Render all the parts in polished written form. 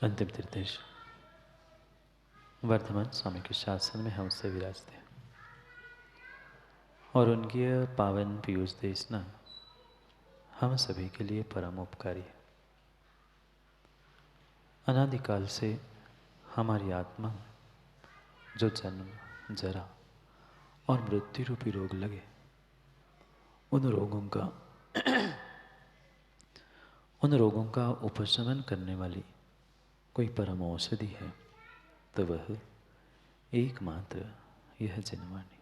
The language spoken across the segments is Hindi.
अंतिम निर्देश। वर्तमान स्वामी के शासन में हम से विराजते हैं और उनकी पावन पीयूष देशना हम सभी के लिए परम उपकारी है। अनादिकाल से हमारी आत्मा जो जन्म, जरा और मृत्यु रूपी रोग लगे, उन रोगों का उपशमन करने वाली कोई परम औषधि है तो वह एकमात्र यह जिनवाणी।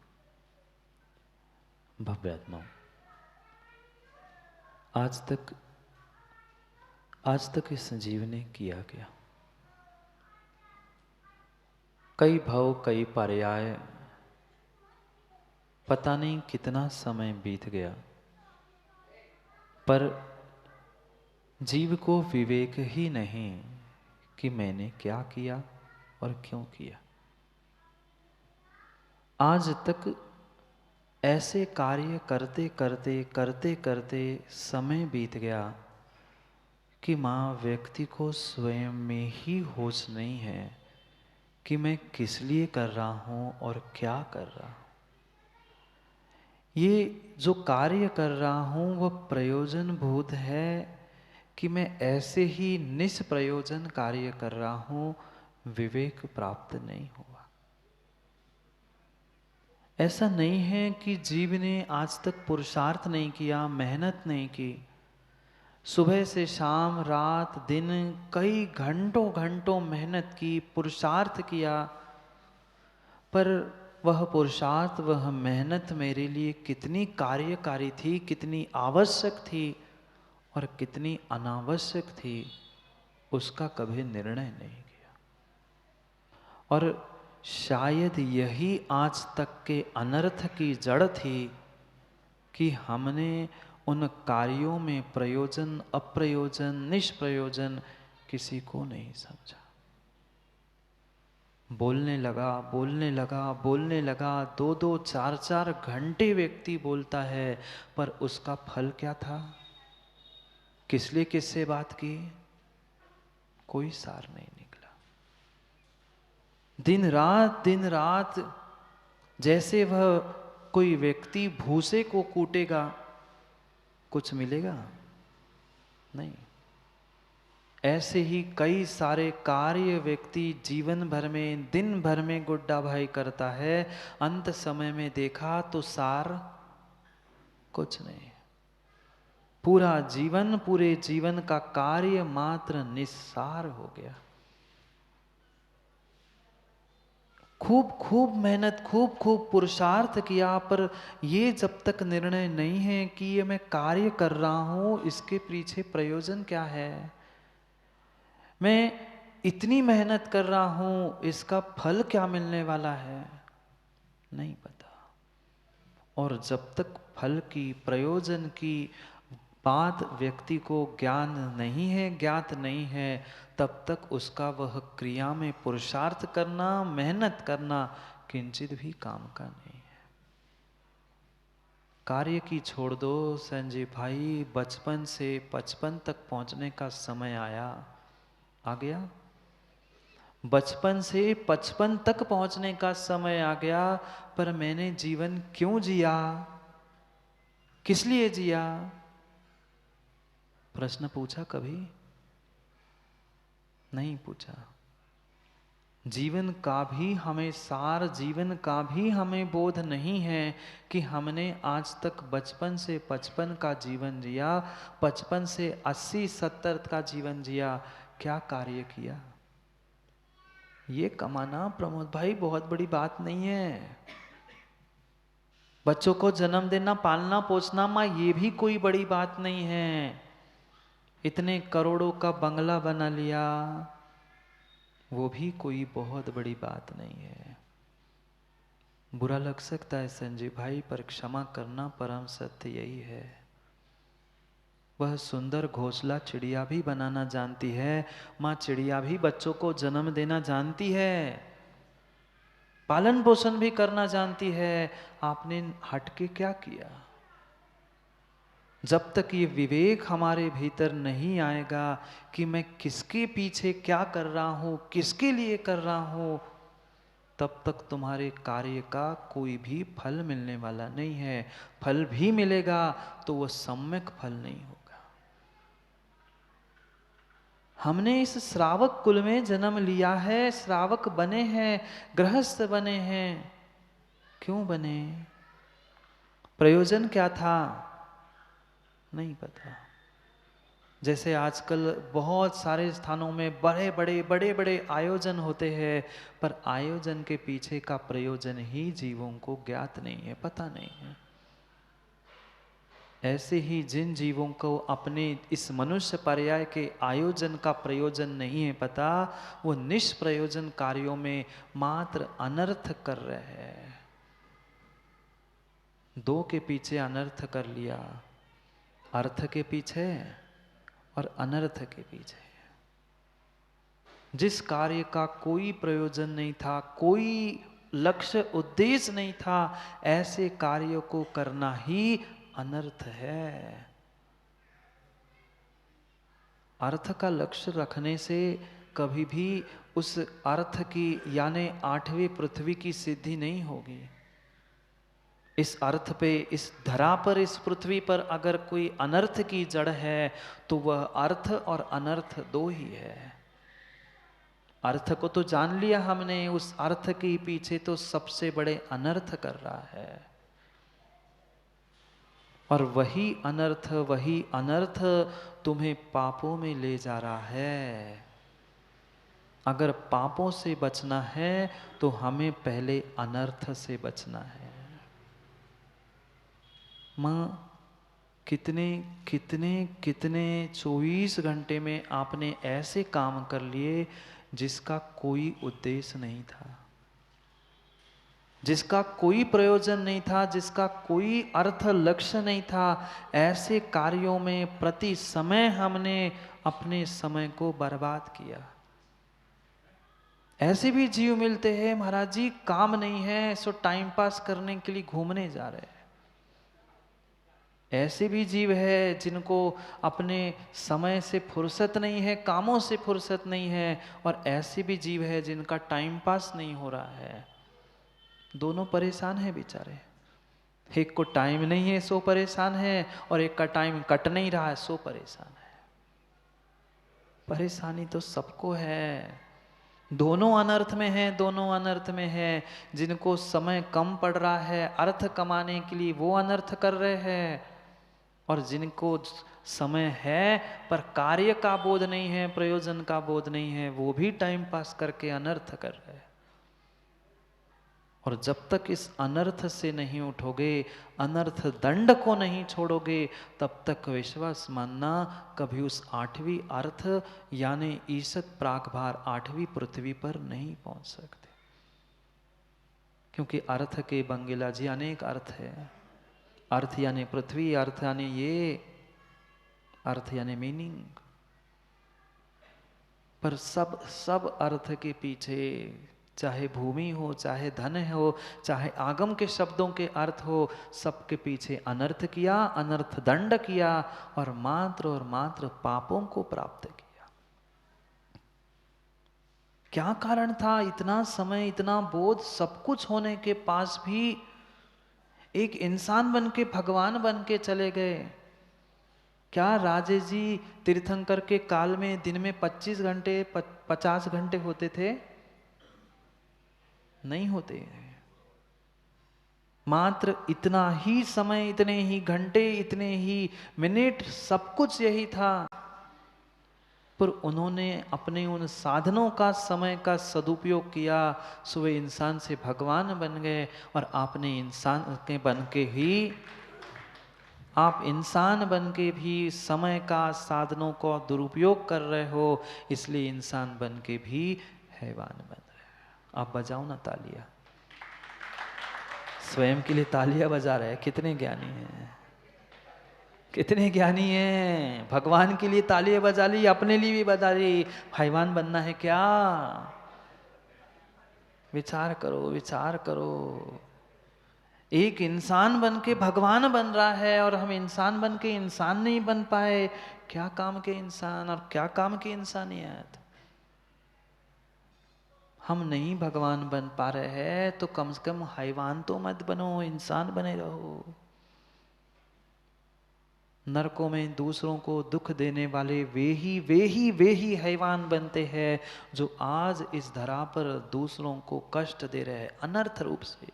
भव्यात्माओं, आज तक इस जीव ने किया क्या? कई भव, कई पर्याय, पता नहीं कितना समय बीत गया, पर जीव को विवेक ही नहीं कि मैंने क्या किया और क्यों किया। आज तक ऐसे कार्य करते करते समय बीत गया कि माँ व्यक्ति को स्वयं में ही होश नहीं है कि मैं किस लिए कर रहा हूँ और क्या कर रहा हूँ। ये जो कार्य कर रहा हूँ वह प्रयोजन भूत है कि मैं ऐसे ही निष्प्रयोजन कार्य कर रहा हूँ, विवेक प्राप्त नहीं हुआ। ऐसा नहीं है कि जीव ने आज तक पुरुषार्थ नहीं किया, मेहनत नहीं की। सुबह से शाम, रात दिन कई घंटों घंटों मेहनत की, पुरुषार्थ किया, पर वह पुरुषार्थ, वह मेहनत मेरे लिए कितनी कार्यकारी थी, कितनी आवश्यक थी और कितनी अनावश्यक थी, उसका कभी निर्णय नहीं किया। और शायद यही आज तक के अनर्थ की जड़ थी कि हमने उन कार्यों में प्रयोजन, अप्रयोजन, निष्प्रयोजन किसी को नहीं समझा। बोलने लगा, 2-2, 4-4 घंटे व्यक्ति बोलता है, पर उसका फल क्या था? किस लिए किससे बात की? कोई सार नहीं निकला। दिन रात जैसे वह कोई व्यक्ति भूसे को कूटेगा, कुछ मिलेगा? नहीं। ऐसे ही कई सारे कार्य व्यक्ति जीवन भर में, दिन भर में गुड्डा भाई करता है, अंत समय में देखा तो सार कुछ नहीं। पूरे जीवन का कार्य मात्र निस्सार हो गया। खूब मेहनत, खूब पुरुषार्थ किया, पर ये जब तक निर्णय नहीं है कि ये मैं कार्य कर रहा हूं, इसके पीछे प्रयोजन क्या है, मैं इतनी मेहनत कर रहा हूं, इसका फल क्या मिलने वाला है, नहीं पता। और जब तक फल की, प्रयोजन की बात व्यक्ति को ज्ञात नहीं है, तब तक उसका वह क्रिया में पुरुषार्थ करना, मेहनत करना किंचित भी काम का नहीं है। कार्य की छोड़ दो संजय भाई, बचपन से 55 तक पहुंचने का समय आ गया। बचपन से 55 तक पहुंचने का समय आ गया, पर मैंने जीवन क्यों जिया, किस लिए जिया, प्रश्न पूछा कभी? नहीं पूछा। जीवन का भी हमें सार, जीवन का भी हमें बोध नहीं है कि हमने आज तक बचपन से 55 का जीवन जिया, 55 से 80-70 का जीवन जिया, क्या कार्य किया। ये कमाना प्रमोद भाई बहुत बड़ी बात नहीं है। बच्चों को जन्म देना, पालना पोसना माँ, ये भी कोई बड़ी बात नहीं है। इतने करोड़ों का बंगला बना लिया, वो भी कोई बहुत बड़ी बात नहीं है। बुरा लग सकता है संजय भाई, पर क्षमा करना, परम सत्य यही है। वह सुंदर घोंसला चिड़िया भी बनाना जानती है, माँ चिड़िया भी बच्चों को जन्म देना जानती है, पालन पोषण भी करना जानती है। आपने हटके क्या किया? जब तक ये विवेक हमारे भीतर नहीं आएगा कि मैं किसके पीछे क्या कर रहा हूं, किसके लिए कर रहा हूं, तब तक तुम्हारे कार्य का कोई भी फल मिलने वाला नहीं है। फल भी मिलेगा तो वह सम्यक फल नहीं होगा। हमने इस श्रावक कुल में जन्म लिया है, श्रावक बने हैं, गृहस्थ बने हैं। क्यों बने? प्रयोजन क्या था? नहीं पता। जैसे आजकल बहुत सारे स्थानों में बड़े बड़े आयोजन होते हैं, पर आयोजन के पीछे का प्रयोजन ही जीवों को ज्ञात नहीं है, पता नहीं है। ऐसे ही जिन जीवों को अपने इस मनुष्य पर्याय के आयोजन का प्रयोजन नहीं है पता, वो निष्प्रयोजन कार्यों में मात्र अनर्थ कर रहे हैं। दो के पीछे अनर्थ कर लिया, अर्थ के पीछे और अनर्थ के पीछे। जिस कार्य का कोई प्रयोजन नहीं था, कोई लक्ष्य उद्देश्य नहीं था, ऐसे कार्यों को करना ही अनर्थ है। अर्थ का लक्ष्य रखने से कभी भी उस अर्थ की यानी 8वीं पृथ्वी की सिद्धि नहीं होगी। इस अर्थ पे, इस धरा पर, इस पृथ्वी पर अगर कोई अनर्थ की जड़ है तो वह अर्थ और अनर्थ दो ही है। अर्थ को तो जान लिया हमने, उस अर्थ के पीछे तो सबसे बड़े अनर्थ कर रहा है। और वही अनर्थ तुम्हें पापों में ले जा रहा है। अगर पापों से बचना है तो हमें पहले अनर्थ से बचना है। माँ, कितने कितने कितने 24 घंटे में आपने ऐसे काम कर लिए जिसका कोई उद्देश्य नहीं था, जिसका कोई प्रयोजन नहीं था, जिसका कोई अर्थ लक्ष्य नहीं था। ऐसे कार्यों में प्रति समय हमने अपने समय को बर्बाद किया। ऐसे भी जीव मिलते हैं महाराज जी, काम नहीं है सो टाइम पास करने के लिए घूमने जा रहे हैं। ऐसे भी जीव है जिनको अपने समय से फुर्सत नहीं है, कामों से फुर्सत नहीं है, और ऐसे भी जीव है जिनका टाइम पास नहीं हो रहा है। दोनों परेशान है बेचारे। एक को टाइम नहीं है सो परेशान है, और एक का टाइम कट नहीं रहा है सो परेशान है। परेशानी तो सबको है, दोनों अनर्थ में है, दोनों अनर्थ में है। जिनको समय कम पड़ रहा है अर्थ कमाने के लिए वो अनर्थ कर रहे हैं, और जिनको समय है पर कार्य का बोध नहीं है, प्रयोजन का बोध नहीं है, वो भी टाइम पास करके अनर्थ कर रहे हैं। और जब तक इस अनर्थ से नहीं उठोगे, अनर्थ दंड को नहीं छोड़ोगे, तब तक विश्वास मानना कभी उस 8वीं अर्थ यानी ईसत प्राकभार 8वीं पृथ्वी पर नहीं पहुंच सकते। क्योंकि अर्थ के बंगेला जी अनेक अर्थ है। अर्थ यानी पृथ्वी, अर्थ यानी ये, अर्थ यानी मीनिंग। पर सब अर्थ के पीछे, चाहे भूमि हो, चाहे धन हो, चाहे आगम के शब्दों के अर्थ हो, सबके पीछे अनर्थ किया, अनर्थ दंड किया, और मात्र पापों को प्राप्त किया। क्या कारण था? इतना समय, इतना बोध, सब कुछ होने के पास भी एक इंसान बन के, भगवान बन के चले गए। क्या राजेश जी तीर्थंकर के काल में दिन में 25 घंटे 50 घंटे होते थे? नहीं होते। मात्र इतना ही समय, इतने ही घंटे, इतने ही मिनट, सब कुछ यही था। पर उन्होंने अपने उन साधनों का, समय का सदुपयोग किया, सो वे इंसान से भगवान बन गए। और आपने इंसान के बन के ही, आप इंसान बन के भी समय का, साधनों का दुरुपयोग कर रहे हो, इसलिए इंसान बन के भी हैवान बन रहे हो। आप बजाओ ना तालियां, स्वयं के लिए तालियां बजा रहे हैं। कितने ज्ञानी हैं, कितने ज्ञानी हैं। भगवान के लिए तालियां बजा ली, अपने लिए भी बजा ली। हैवान बनना है क्या? विचार करो, विचार करो। एक इंसान बन के भगवान बन रहा है और हम इंसान बन के इंसान नहीं बन पाए। क्या काम के इंसान और क्या काम की इंसानियत। हम नहीं भगवान बन पा रहे हैं तो कम से कम हैवान तो मत बनो, इंसान बने रहो। नरकों में दूसरों को दुख देने वाले वे ही हैवान बनते हैं जो आज इस धरा पर दूसरों को कष्ट दे रहे हैं अनर्थ रूप से।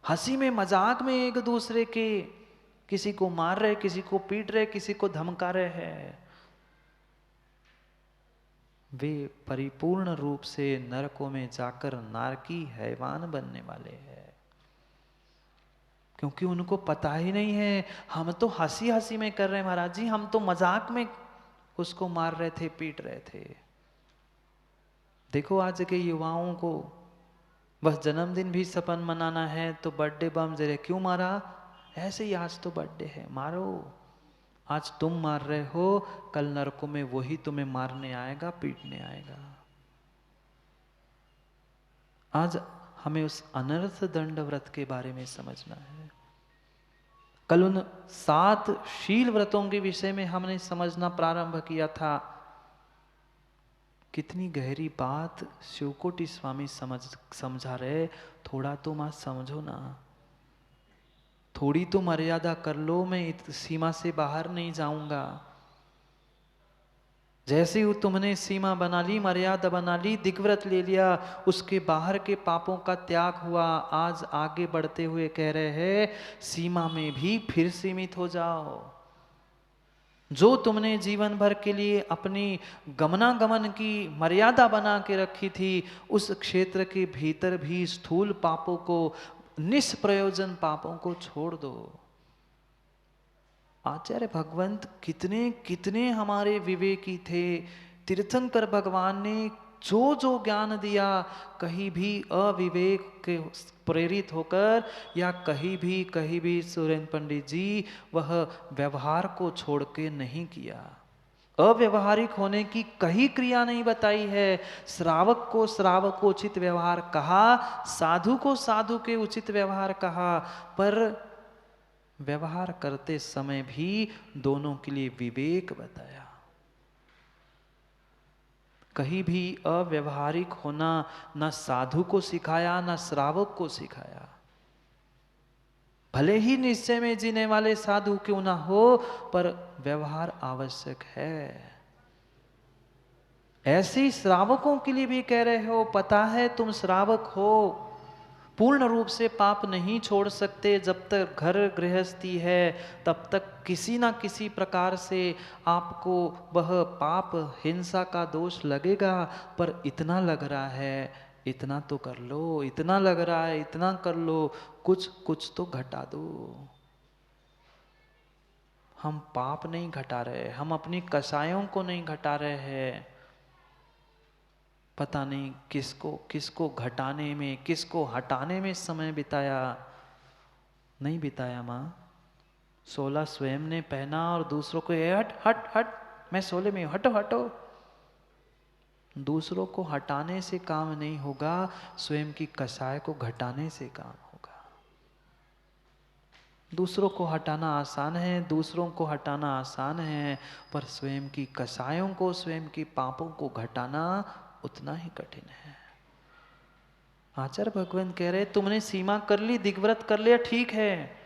हंसी में मजाक में एक दूसरे के किसी को मार रहे, किसी को पीट रहे, किसी को धमका रहे हैं, वे परिपूर्ण रूप से नरकों में जाकर नारकी हैवान बनने वाले हैं। क्योंकि उनको पता ही नहीं है, हम तो हंसी हंसी में कर रहे हैं महाराज जी, हम तो मजाक में उसको मार रहे थे, पीट रहे थे। देखो आज के युवाओं को बस जन्मदिन भी सपन मनाना है तो बर्थडे बम जरे क्यों मारा, ऐसे ही आज तो बर्थडे है, मारो। आज तुम मार रहे हो, कल नरकों में वही तुम्हें मारने आएगा, पीटने आएगा। आज हमें उस अनर्थ दंड व्रत के बारे में समझना है। कल उन 7 शील व्रतों के विषय में हमने समझना प्रारंभ किया था। कितनी गहरी बात शिवकोटि स्वामी समझा रहे, थोड़ा तो मत समझो ना, थोड़ी तो मर्यादा कर लो, मैं इस सीमा से बाहर नहीं जाऊंगा। जैसे ही तुमने सीमा बना ली, मर्यादा बना ली, दिग्व्रत ले लिया, उसके बाहर के पापों का त्याग हुआ, आज आगे बढ़ते हुए कह रहे हैं सीमा में भी फिर सीमित हो जाओ। जो तुमने जीवन भर के लिए अपनी गमनागमन की मर्यादा बना के रखी थी, उस क्षेत्र के भीतर भी स्थूल पापों को, निष्प्रयोजन पापों को छोड़ दो। आचार्य भगवंत कितने कितने हमारे विवेकी थे। तीर्थंकर भगवान ने जो जो ज्ञान दिया, कहीं भी अविवेक के प्रेरित होकर या कहीं भी सुरेंद्र पंडित जी वह व्यवहार को छोड़ के नहीं किया। अव्यवहारिक होने की कहीं क्रिया नहीं बताई है। श्रावक को उचित व्यवहार कहा, साधु को साधु के उचित व्यवहार कहा, पर व्यवहार करते समय भी दोनों के लिए विवेक बताया। कहीं भी अव्यवहारिक होना न साधु को सिखाया, न श्रावक को सिखाया। भले ही निश्चय में जीने वाले साधु क्यों ना हो, पर व्यवहार आवश्यक है। ऐसे ही श्रावकों के लिए भी कह रहे हो, पता है तुम श्रावक हो, पूर्ण रूप से पाप नहीं छोड़ सकते, जब तक घर गृहस्थी है तब तक किसी ना किसी प्रकार से आपको वह पाप हिंसा का दोष लगेगा, पर इतना लग रहा है इतना तो कर लो, इतना लग रहा है इतना कर लो, कुछ कुछ तो घटा दो। हम पाप नहीं घटा रहे, हम अपनी कसायों को नहीं घटा रहे हैं। पता नहीं किसको किसको घटाने में, किसको हटाने में समय बिताया, नहीं बिताया माँ। 16 स्वयं ने पहना और दूसरों को हट हट हट, मैं 16 में हटो हटो। दूसरों को हटाने से काम नहीं होगा, स्वयं की कसाय को घटाने से काम होगा। दूसरों को हटाना आसान है, दूसरों को हटाना आसान है, पर स्वयं की कसायों को, स्वयं की पापों को घटाना उतना ही कठिन है। आचार्य भगवंत कह रहे तुमने सीमा कर ली, दिग्व्रत कर लिया, ठीक है,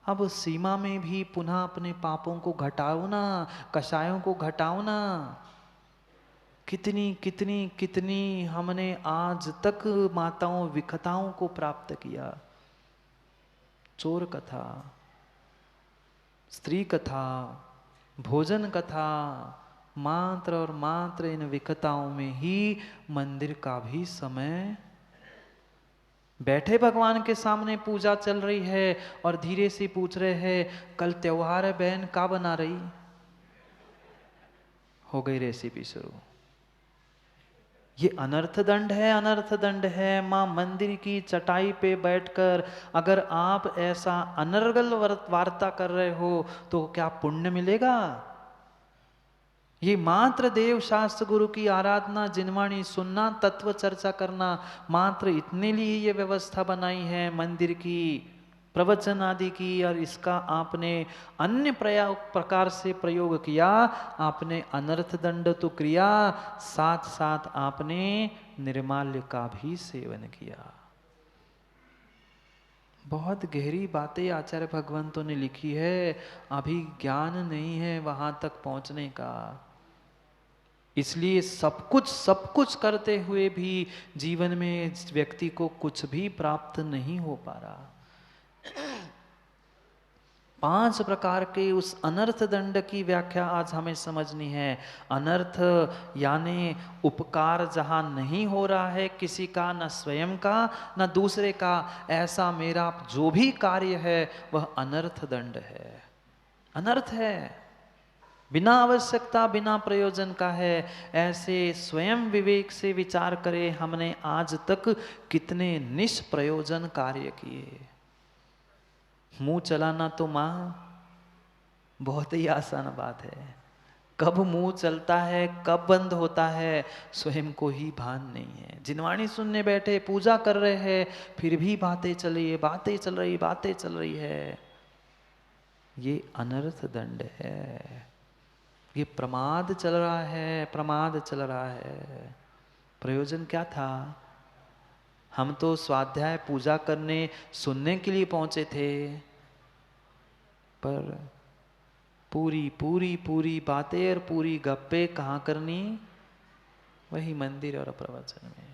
अब सीमा में भी पुनः अपने पापों को घटाओ ना, कषायों को घटाओ ना। कितनी कितनी कितनी हमने आज तक माताओं विखताओं को प्राप्त किया। चोर कथा, स्त्री कथा, भोजन कथा, मात्र और मात्र इन विकताओं में ही मंदिर का भी समय, बैठे भगवान के सामने पूजा चल रही है और धीरे से पूछ रहे हैं कल त्योहार है बहन, का बना रही, हो गई रेसिपी शुरू। ये अनर्थ दंड है, अनर्थ दंड है। मां मंदिर की चटाई पे बैठकर अगर आप ऐसा अनर्गल वार्ता कर रहे हो तो क्या पुण्य मिलेगा? ये मात्र देव शास्त्र गुरु की आराधना, जिनवाणी सुनना, तत्व चर्चा करना, मात्र इतने लिए ये व्यवस्था बनाई है मंदिर की, प्रवचन आदि की, और इसका आपने अन्य प्रकार से प्रयोग किया, आपने अनर्थ दंड तो किया, साथ साथ आपने निर्माल्य का भी सेवन किया। बहुत गहरी बातें आचार्य भगवंतों ने लिखी है, अभी ज्ञान नहीं है वहां तक पहुंचने का। इसलिए सब कुछ करते हुए भी जीवन में व्यक्ति को कुछ भी प्राप्त नहीं हो पा रहा। 5 प्रकार के उस अनर्थ दंड की व्याख्या आज हमें समझनी है। अनर्थ यानी उपकार जहां नहीं हो रहा है किसी का, न स्वयं का न दूसरे का, ऐसा मेरा जो भी कार्य है वह अनर्थ दंड है, अनर्थ है, बिना आवश्यकता बिना प्रयोजन का है। ऐसे स्वयं विवेक से विचार करें, हमने आज तक कितने निष्प्रयोजन कार्य किए। मुंह चलाना तो मां बहुत ही आसान बात है, कब मुंह चलता है कब बंद होता है स्वयं को ही भान नहीं है। जिनवाणी सुनने बैठे, पूजा कर रहे हैं, फिर भी बातें चल रही है, बातें चल रही, बातें चल रही है, ये अनर्थ दंड है, ये प्रमाद चल रहा है, प्रमाद चल रहा है। प्रयोजन क्या था? हम तो स्वाध्याय पूजा करने सुनने के लिए पहुंचे थे, पर पूरी पूरी पूरी बातें और पूरी गप्पे कहाँ करनी? वही मंदिर और प्रवचन में।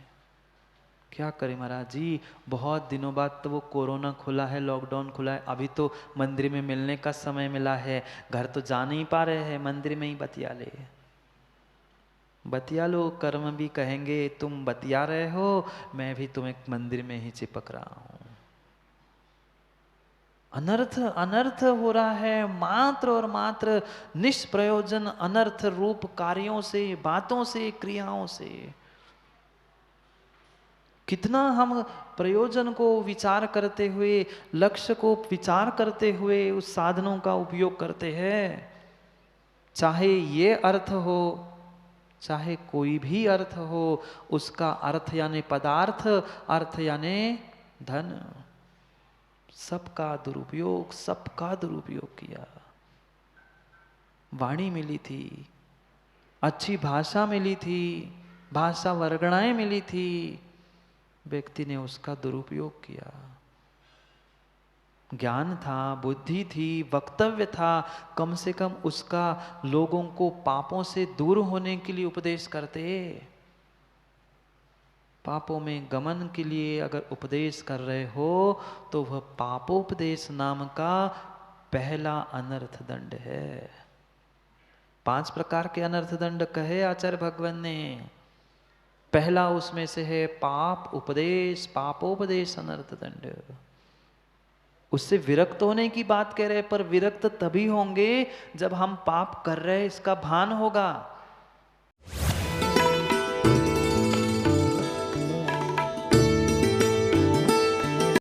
क्या करें महाराज जी, बहुत दिनों बाद तो वो कोरोना खुला है, लॉकडाउन खुला है, अभी तो मंदिर में मिलने का समय मिला है, घर तो जा नहीं पा रहे हैं, मंदिर में ही बतिया ले। बतिया लो, कर्म भी कहेंगे तुम बतिया रहे हो, मैं भी तुम्हें मंदिर में ही चिपक रहा हूं। अनर्थ अनर्थ हो रहा है, मात्र और मात्र निष्प्रयोजन अनर्थ रूप कार्यों से, बातों से, क्रियाओं से। कितना हम प्रयोजन को विचार करते हुए, लक्ष्य को विचार करते हुए उस साधनों का उपयोग करते हैं। चाहे ये अर्थ हो, चाहे कोई भी अर्थ हो, उसका अर्थ यानी पदार्थ, अर्थ यानी धन, सबका दुरुपयोग, सबका दुरुपयोग किया। वाणी मिली थी, अच्छी भाषा मिली थी, भाषा वर्गणाएं मिली थी, व्यक्ति ने उसका दुरुपयोग किया। ज्ञान था, बुद्धि थी, वक्तव्य था, कम से कम उसका लोगों को पापों से दूर होने के लिए उपदेश करते। पापों में गमन के लिए अगर उपदेश कर रहे हो तो वह पापोपदेश नाम का पहला अनर्थ दंड है। 5 प्रकार के अनर्थ दंड कहे आचार्य भगवान ने। पहला उसमें से है पाप उपदेश, पापोपदेश अनर्थ दंड। उससे विरक्त होने की बात कह रहे, पर विरक्त तभी होंगे जब हम पाप कर रहे इसका भान होगा।